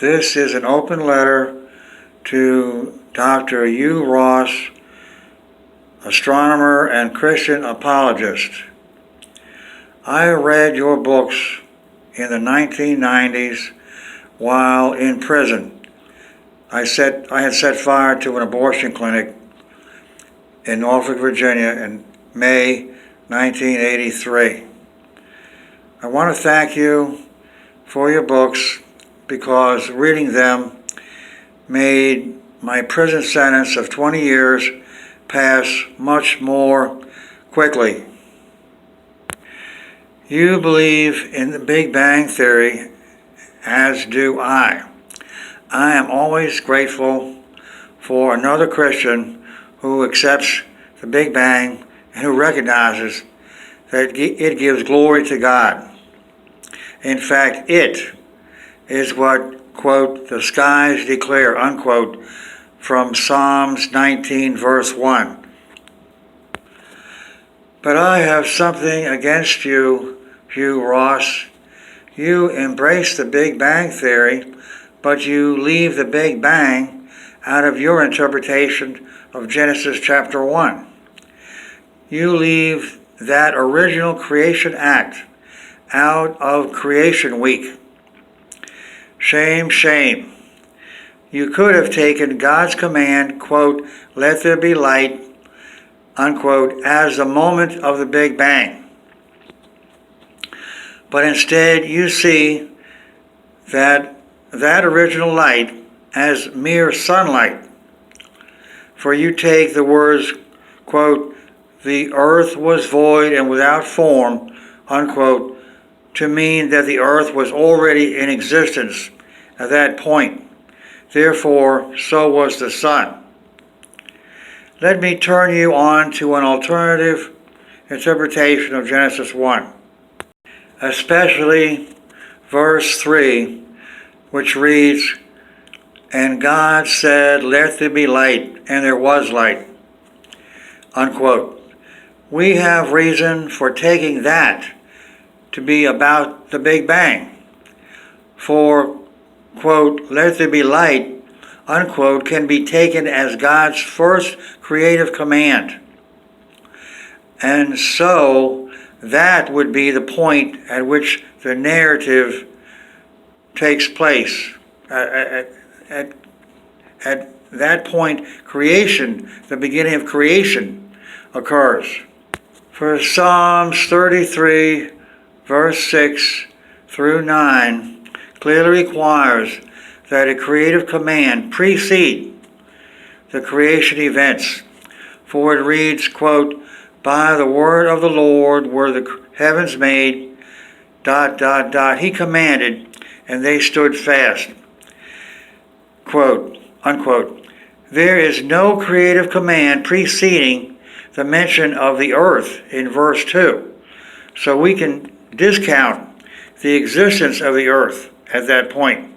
This is an open letter to Dr. Hugh Ross, astronomer and Christian apologist. I read your books in the 1990s while in prison. I had set fire to an abortion clinic in Norfolk, Virginia in May 1983. I want to thank you for your books because reading them made my prison sentence of 20 years pass much more quickly. You believe in the Big Bang Theory, as do I. I am always grateful for another Christian who accepts the Big Bang and who recognizes that it gives glory to God. In fact, it is what, quote, the skies declare, unquote, from Psalms 19, verse 1. But I have something against you, Hugh Ross. You embrace the Big Bang Theory, but you leave the Big Bang out of your interpretation of Genesis chapter 1. You leave that original creation act out of creation week. Shame, shame. You could have taken God's command, quote, let there be light, unquote, as the moment of the Big Bang. But instead you see that original light as mere sunlight. For you take the words, quote, the earth was void and without form, unquote, to mean that the earth was already in existence at that point. Therefore, so was the sun. Let me turn you on to an alternative interpretation of Genesis 1, especially verse 3, which reads, and God said, let there be light, and there was light, unquote. We have reason for taking that to be about the Big Bang. For, quote, let there be light, unquote, can be taken as God's first creative command. And so that would be the point at which the narrative takes place. At that point, creation, the beginning of creation, occurs. For Psalms 33, verse 6 through 9, clearly requires that a creative command precede the creation events. For it reads, quote, by the word of the Lord were the heavens made, ... he commanded, and they stood fast, quote, unquote. There is no creative command preceding the mention of the earth in verse 2. So we can discount the existence of the earth at that point.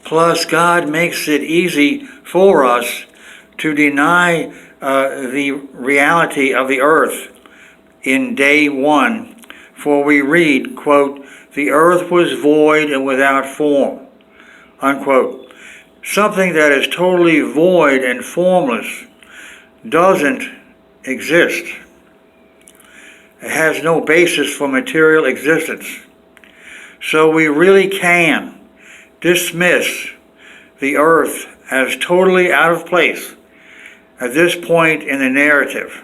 Plus, God makes it easy for us to deny the reality of the earth in day 1, for we read, quote, the earth was void and without form, unquote. Something that is totally void and formless doesn't exist. It has no basis for material existence. So we really can dismiss the earth as totally out of place at this point in the narrative.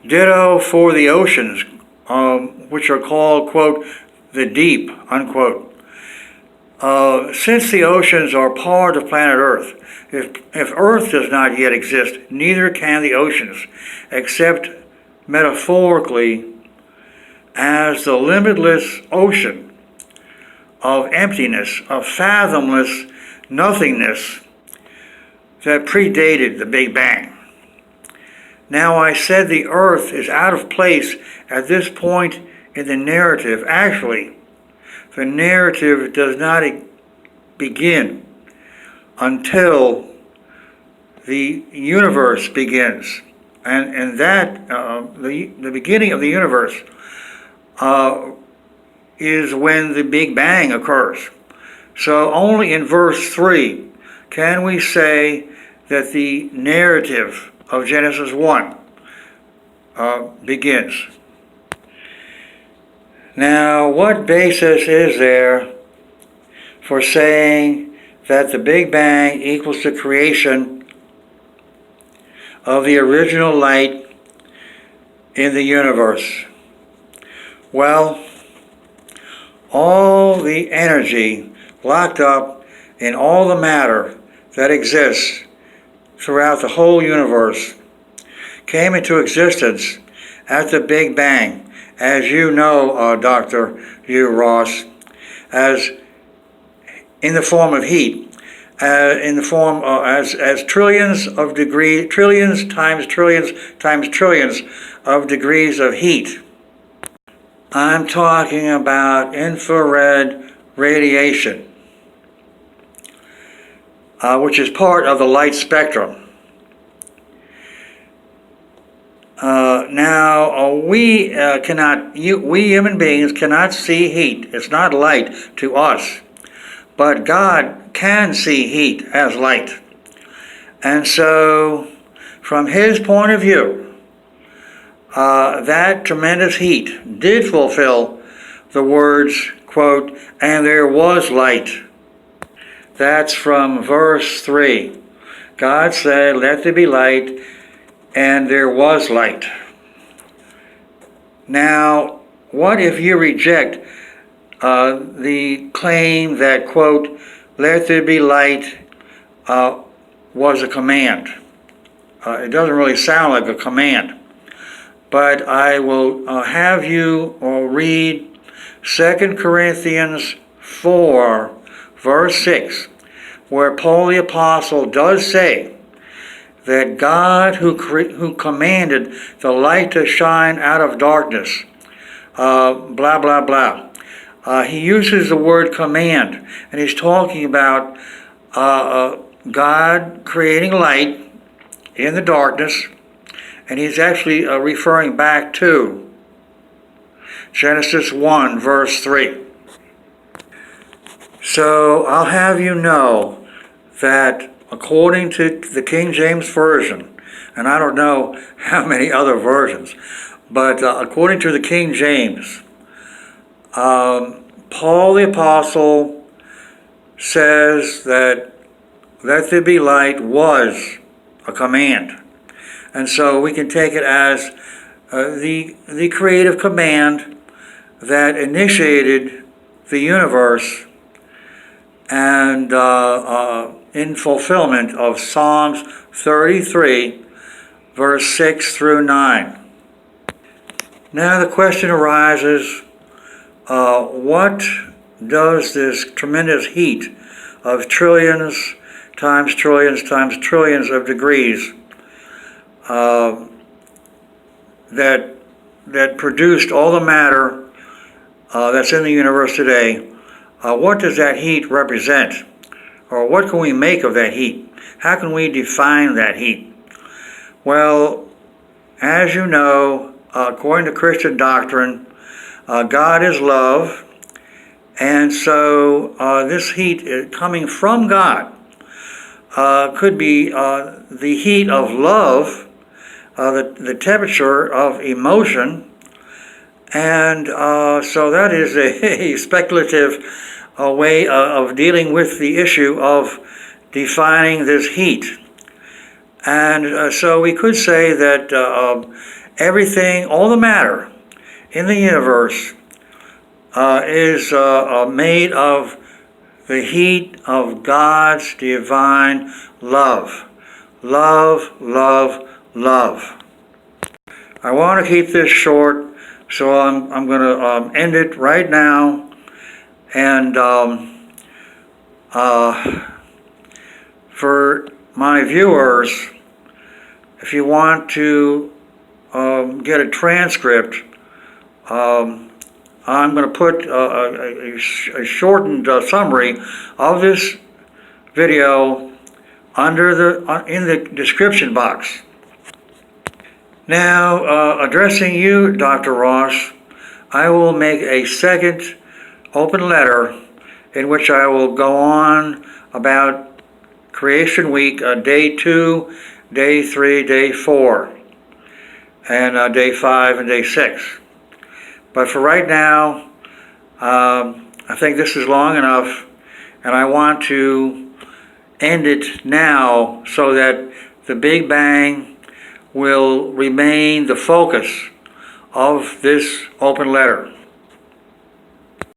Ditto for the oceans, which are called, quote, the deep, unquote. Since the oceans are part of planet Earth, if Earth does not yet exist, neither can the oceans, except metaphorically as the limitless ocean of emptiness, of fathomless nothingness that predated the Big Bang. Now, I said the earth is out of place at this point in the narrative. Actually, the narrative does not begin until the universe begins. And that, the beginning of the universe is when the Big Bang occurs. So only in verse 3 can we say that the narrative of Genesis 1 begins. Now, what basis is there for saying that the Big Bang equals the creation of the original light in the universe? Well, all the energy locked up in all the matter that exists throughout the whole universe came into existence at the Big Bang, as you know, Dr. Hugh Ross, as in the form of heat, in the form as trillions of degrees, trillions times trillions of degrees of heat. I'm talking about infrared radiation, which is part of the light spectrum. Now, we human beings cannot see heat. It's not light to us. But God can see heat as light. And so, from his point of view, that tremendous heat did fulfill the words, quote, "and there was light." That's from verse 3. God said, "Let there be light," and there was light. Now, what if you reject the claim that, quote, "let there be light," was a command? It doesn't really sound like a command. But I will have you read 2 Corinthians 4, verse 6, where Paul the Apostle does say that God who commanded the light to shine out of darkness, blah, blah, blah. He uses the word command, and he's talking about God creating light in the darkness, and he's actually referring back to Genesis 1, verse 3. So I'll have you know that according to the King James Version, and I don't know how many other versions, but according to the King James, Paul the Apostle says that "let there be light" was a command. And so we can take it as the creative command that initiated the universe, and in fulfillment of Psalms 33, verse 6 through 9. Now the question arises, what does this tremendous heat of trillions times trillions times trillions of degrees that produced all the matter that's in the universe today, what does that heat represent? Or what can we make of that heat? How can we define that heat? Well, as you know, according to Christian doctrine, God is love, and so this heat coming from God could be the heat of love, the temperature of emotion, and so that is a speculative way of dealing with the issue of defining this heat. And so we could say that everything, all the matter in the universe is made of the heat of God's divine love. Love, love, love. I want to keep this short, so I'm going to end it right now. And for my viewers, if you want to get a transcript, I'm going to put a shortened summary of this video in the description box. Now, addressing you, Dr. Ross, I will make a second open letter in which I will go on about Creation Week, day 2, day 3, day 4, and day 5 and day 6. But for right now, I think this is long enough, and I want to end it now so that the Big Bang will remain the focus of this open letter.